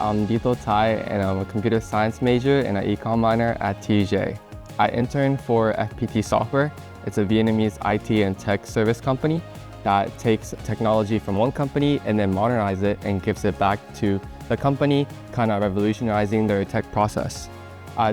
I'm Ryuto and I'm a computer science major and an econ minor at TJ. I interned for FPT Software. It's a Vietnamese IT and tech service company that takes technology from one company and then modernizes it and gives it back to the company, kind of revolutionizing their tech process.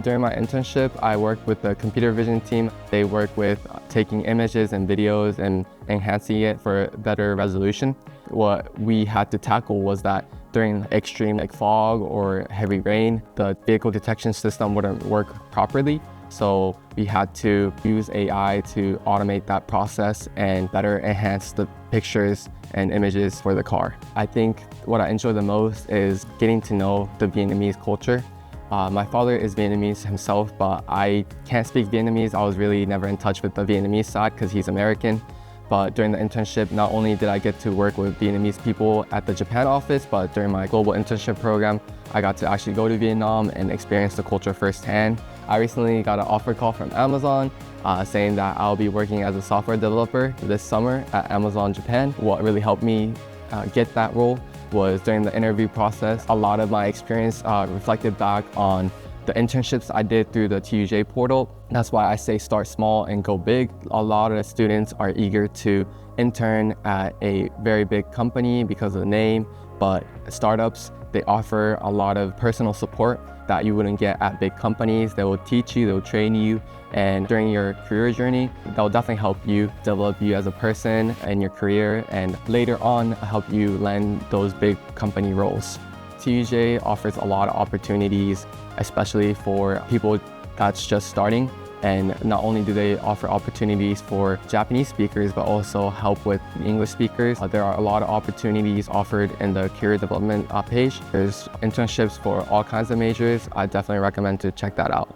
During my internship, I worked with the computer vision team. They work with taking images and videos and enhancing it for better resolution. What we had to tackle was that during extreme fog or heavy rain, the vehicle detection system wouldn't work properly. So we had to use AI to automate that process and better enhance the pictures and images for the car. I think what I enjoy the most is getting to know the Vietnamese culture. My father is Vietnamese himself, but I can't speak Vietnamese. I was really never in touch with the Vietnamese side because he's American. But during the internship, not only did I get to work with Vietnamese people at the Japan office, but during my global internship program, I got to actually go to Vietnam and experience the culture firsthand. I recently got an offer call from Amazon saying that I'll be working as a software developer this summer at Amazon Japan. What really helped me get that role was during the interview process. A lot of my experience reflected back on the internships I did through the TUJ portal. That's why I say start small and go big. A lot of the students are eager to intern at a very big company because of the name, but startups, they offer a lot of personal support that you wouldn't get at big companies. They will teach you, they will train you, and during your career journey, they'll definitely help you develop you as a person and your career, and later on help you land those big company roles. TUJ offers a lot of opportunities, especially for people that's just starting. And not only do they offer opportunities for Japanese speakers, but also help with English speakers. There are a lot of opportunities offered in the career development page. There's internships for all kinds of majors. I definitely recommend to check that out.